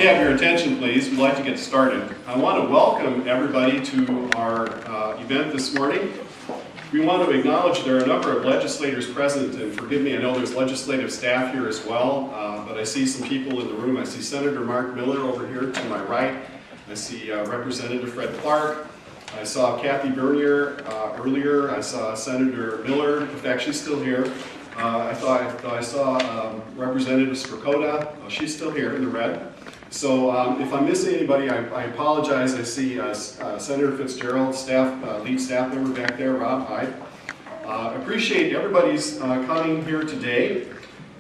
could have your attention, please, we'd like to get started. I want to welcome everybody to our event this morning. We want to acknowledge there are a number of legislators present, and forgive me, I know there's legislative staff here as well, but I see some people in the room. I see Senator Mark Miller over here to my right. I see Representative Fred Clark. I saw Kathy Bernier earlier. I saw Senator Miller, in fact, she's still here. I thought I saw Representative Strakota. Oh, she's still here in the red. So if I'm missing anybody, I apologize. I see Senator Fitzgerald, lead staff member back there, Rob. Hi. Appreciate everybody's coming here today.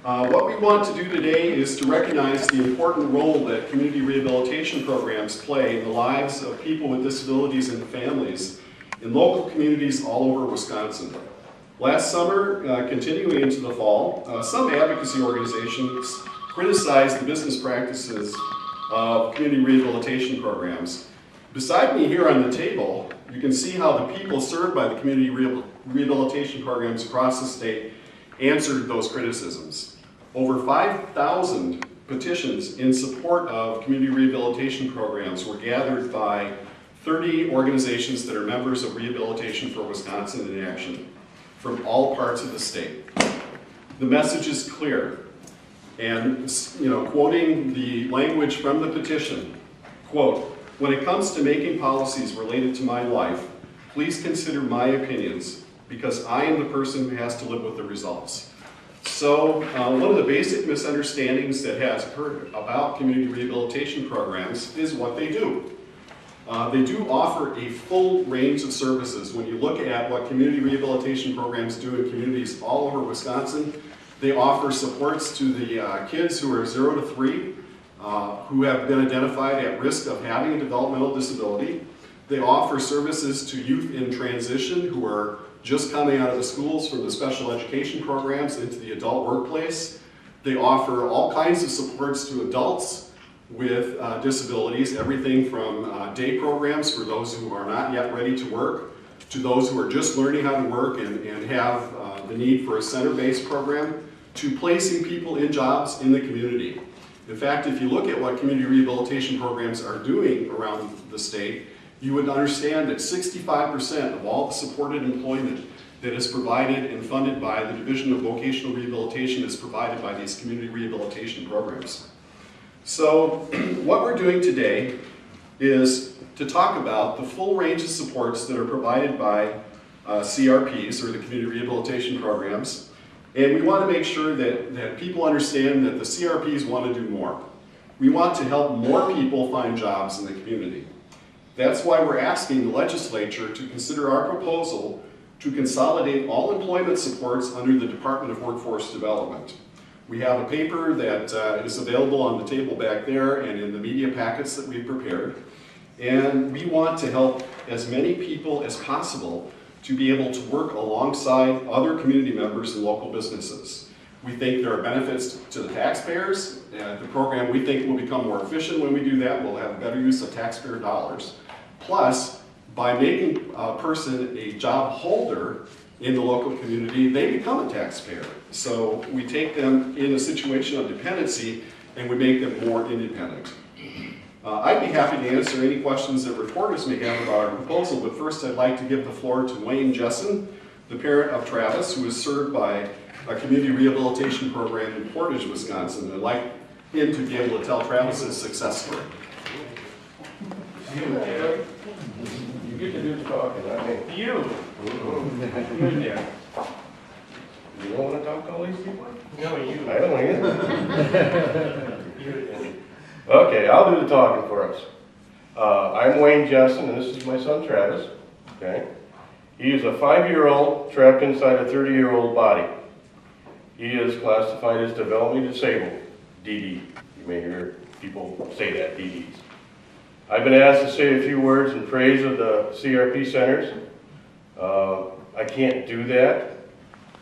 What we want to do today is to recognize the important role that community rehabilitation programs play in the lives of people with disabilities and families in local communities all over Wisconsin. Last summer, continuing into the fall, some advocacy organizations criticized the business practices of community rehabilitation programs. Beside me here on the table, you can see how the people served by the community rehabilitation programs across the state answered those criticisms. Over 5,000 petitions in support of community rehabilitation programs were gathered by 30 organizations that are members of Rehabilitation for Wisconsin in Action from all parts of the state. The message is clear. And, quoting the language from the petition, quote, "When it comes to making policies related to my life, please consider my opinions because I am the person who has to live with the results." So one of the basic misunderstandings that has occurred about community rehabilitation programs is what they do. They do offer a full range of services. When you look at what community rehabilitation programs do in communities all over Wisconsin, they offer supports to the kids who are 0 to 3, who have been identified at risk of having a developmental disability. They offer services to youth in transition who are just coming out of the schools from the special education programs into the adult workplace. They offer all kinds of supports to adults with disabilities, everything from day programs for those who are not yet ready to work, to those who are just learning how to work and have the need for a center-based program, to placing people in jobs in the community. In fact, if you look at what community rehabilitation programs are doing around the state, you would understand that 65% of all the supported employment that is provided and funded by the Division of Vocational Rehabilitation is provided by these community rehabilitation programs. So what we're doing today is to talk about the full range of supports that are provided by CRPs, or the community rehabilitation programs. And we want to make sure that people understand that the CRPs want to do more. We want to help more people find jobs in the community. That's why we're asking the legislature to consider our proposal to consolidate all employment supports under the Department of Workforce Development. We have a paper that is available on the table back there and in the media packets that we've prepared. And we want to help as many people as possible to be able to work alongside other community members and local businesses. We think there are benefits to the taxpayers. The program, we think, will become more efficient when we do that. We'll have better use of taxpayer dollars. Plus, by making a person a job holder in the local community, they become a taxpayer. So we take them in a situation of dependency and we make them more independent. I'd be happy to answer any questions that reporters may have about our proposal, but first I'd like to give the floor to Wayne Jessen, the parent of Travis, who is served by a community rehabilitation program in Portage, Wisconsin. I'd like him to be able to tell Travis's success story. You get to do the talking, not me. You. Good there. You don't want to talk to all these people? No, you. I don't either. You. Okay, I'll do the talking for us. I'm Wayne Jessen, and this is my son Travis. Okay, he is a 5-year-old trapped inside a 30-year-old body. He is classified as developmentally disabled, DD. You may hear people say that, DDs. I've been asked to say a few words in praise of the CRP centers. I can't do that.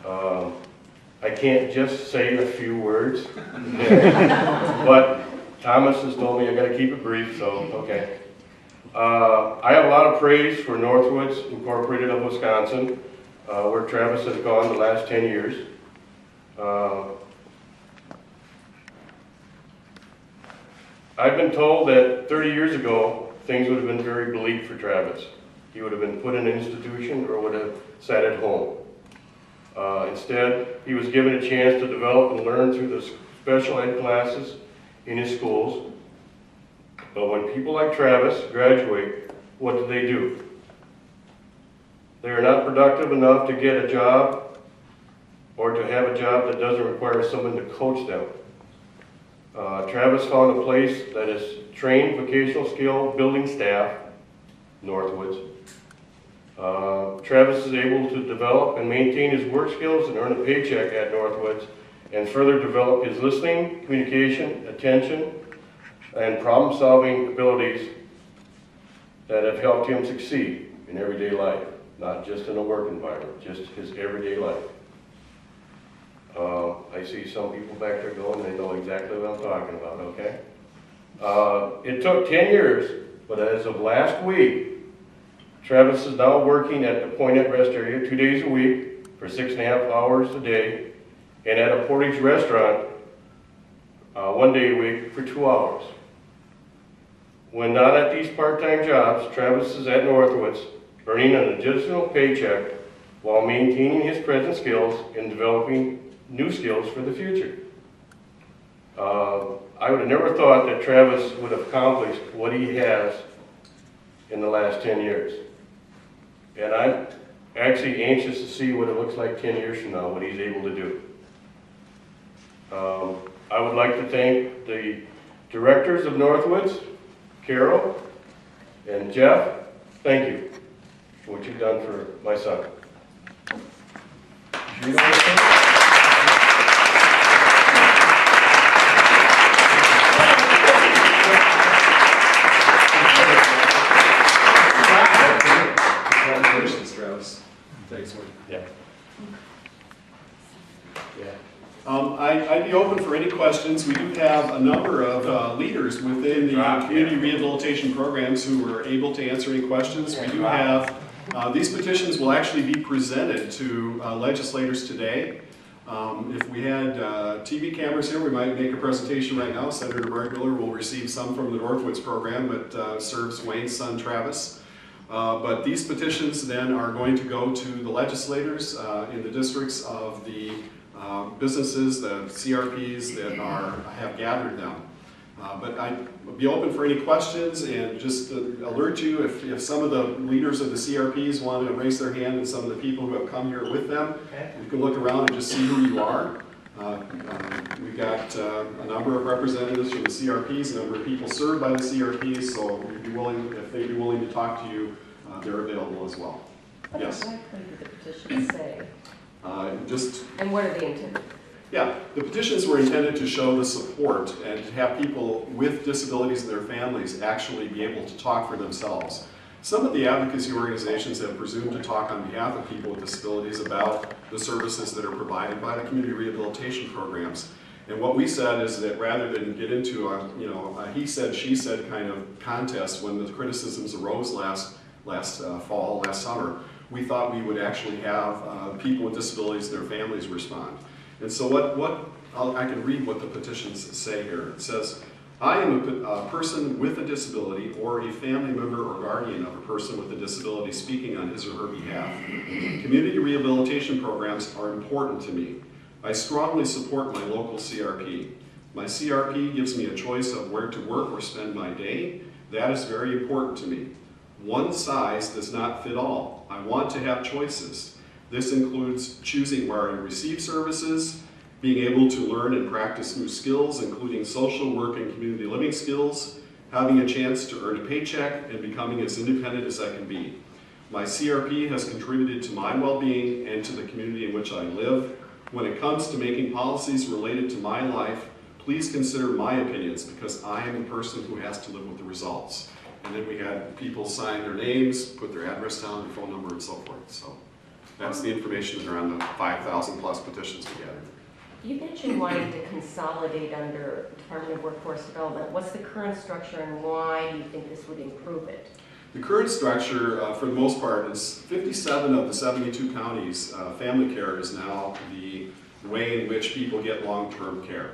I can't just say a few words. But Thomas has told me I gotta keep it brief, so okay. I have a lot of praise for Northwoods Incorporated of Wisconsin, where Travis has gone the last 10 years. I've been told that 30 years ago, things would have been very bleak for Travis. He would have been put in an institution or would have sat at home. Instead, he was given a chance to develop and learn through the special ed classes in his schools. But when people like Travis graduate, what do? They are not productive enough to get a job or to have a job that doesn't require someone to coach them. Travis found a place that is trained vocational skill building staff, Northwoods. Travis is able to develop and maintain his work skills and earn a paycheck at Northwoods and further develop his listening, communication, attention, and problem-solving abilities that have helped him succeed in everyday life, not just in a work environment, just his everyday life. I see some people back there going, they know exactly what I'm talking about, okay? It took 10 years, but as of last week, Travis is now working at the Poinet Rest Area 2 days a week for 6.5 hours a day, and at a Portage restaurant 1 day a week for 2 hours. When not at these part-time jobs, Travis is at Northwoods, earning an additional paycheck while maintaining his present skills and developing new skills for the future. I would have never thought that Travis would have accomplished what he has in the last 10 years. And I'm actually anxious to see what it looks like 10 years from now, what he's able to do. I would like to thank the directors of Northwoods, Carol and Jeff. Thank you for what you've done for my son. You know what Congratulations, Travis. Thanks, Wayne. Yeah. I'd be open for any questions. We do have a number of leaders within the community rehabilitation programs who are able to answer any questions. We do have, these petitions will actually be presented to legislators today. If we had TV cameras here, we might make a presentation right now. Senator Mark Miller will receive some from the Northwoods program, but serves Wayne's son, Travis. But these petitions then are going to go to the legislators in the districts of the businesses, the CRPs that have gathered them. But I'd be open for any questions and just alert you if some of the leaders of the CRPs want to raise their hand and some of the people who have come here with them. You can look around and just see who you are. We've got a number of representatives from the CRPs, a number of people served by the CRPs, so we'd be willing, if they'd be willing to talk to you, they're available as well. What Yes. exactly do the petitions say? And what are they intended? Yeah, the petitions were intended to show the support and to have people with disabilities and their families actually be able to talk for themselves. Some of the advocacy organizations have presumed to talk on behalf of people with disabilities about the services that are provided by the community rehabilitation programs. And what we said is that rather than get into a he said, she said kind of contest when the criticisms arose last summer, we thought we would actually have people with disabilities and their families respond. And so I can read what the petitions say here. It says, I am a person with a disability or a family member or guardian of a person with a disability speaking on his or her behalf. Community rehabilitation programs are important to me. I strongly support my local CRP. My CRP gives me a choice of where to work or spend my day. That is very important to me. One size does not fit all. I want to have choices. This includes choosing where I receive services, being able to learn and practice new skills, including social work and community living skills, having a chance to earn a paycheck, and becoming as independent as I can be. My CRP has contributed to my well-being and to the community in which I live. When it comes to making policies related to my life, please consider my opinions because I am the person who has to live with the results. And then we had people sign their names, put their address down, their phone number, and so forth. So that's the information that are on the 5,000 plus petitions we gathered. You mentioned wanting to consolidate under Department of Workforce Development. What's the current structure and why do you think this would improve it? The current structure, for the most part, is 57 of the 72 counties. Family care is now the way in which people get long-term care.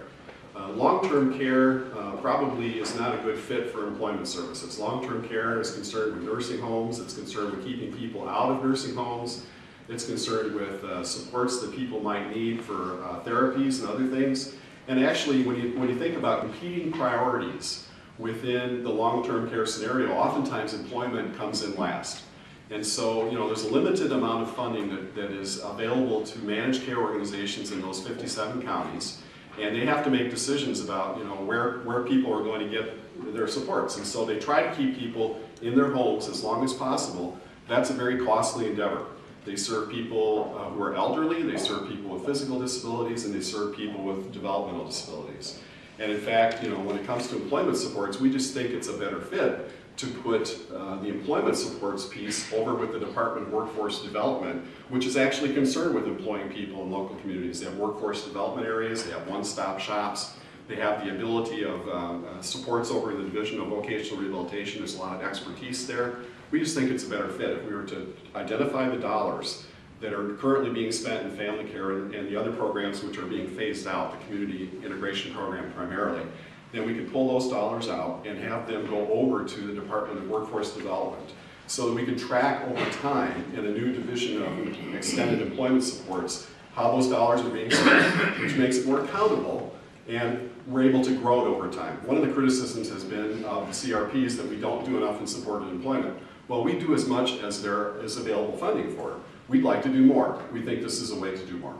Long-term care probably is not a good fit for employment services. Long-term care is concerned with nursing homes, it's concerned with keeping people out of nursing homes, it's concerned with supports that people might need for therapies and other things. And actually, when you think about competing priorities within the long-term care scenario, oftentimes employment comes in last. And so, there's a limited amount of funding that is available to managed care organizations in those 57 counties. And they have to make decisions about, where people are going to get their supports. And so they try to keep people in their homes as long as possible. That's a very costly endeavor. They serve people who are elderly, they serve people with physical disabilities, and they serve people with developmental disabilities. And in fact, when it comes to employment supports, we just think it's a better fit to put the employment supports piece over with the Department of Workforce Development, which is actually concerned with employing people in local communities. They have workforce development areas, they have one-stop shops, they have the ability of supports over in the Division of Vocational Rehabilitation. There's a lot of expertise there. We just think it's a better fit. If we were to identify the dollars that are currently being spent in family care and the other programs which are being phased out, the community integration program primarily, then we could pull those dollars out and have them go over to the Department of Workforce Development so that we can track over time in a new division of extended employment supports how those dollars are being spent, which makes it more accountable, and we're able to grow it over time. One of the criticisms has been of the CRPs that we don't do enough in supported employment. Well, we do as much as there is available funding for. We'd like to do more. We think this is a way to do more.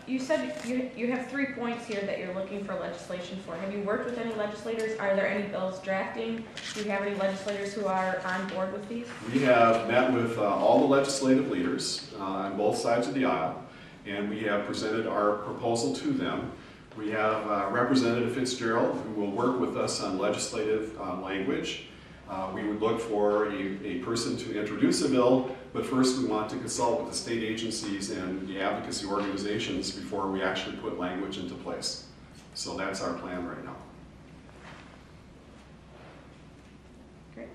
You said you have 3 points here that you're looking for legislation for. Have you worked with any legislators? Are there any bills drafting? Do you have any legislators who are on board with these? We have met with all the legislative leaders on both sides of the aisle, and we have presented our proposal to them. We have Representative Fitzgerald, who will work with us on legislative language. We would look for a person to introduce a bill, but first we want to consult with the state agencies and the advocacy organizations before we actually put language into place. So that's our plan right now. Great.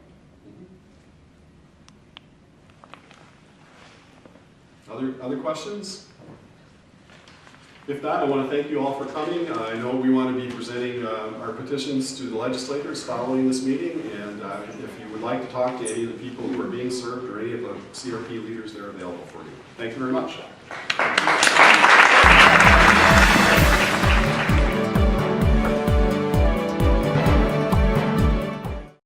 Other questions? If not, I want to thank you all for coming. I know we want to be presenting our petitions to the legislators following this meeting, and if you would like to talk to any of the people who are being served or any of the CRP leaders, they're available for you. Thank you very much.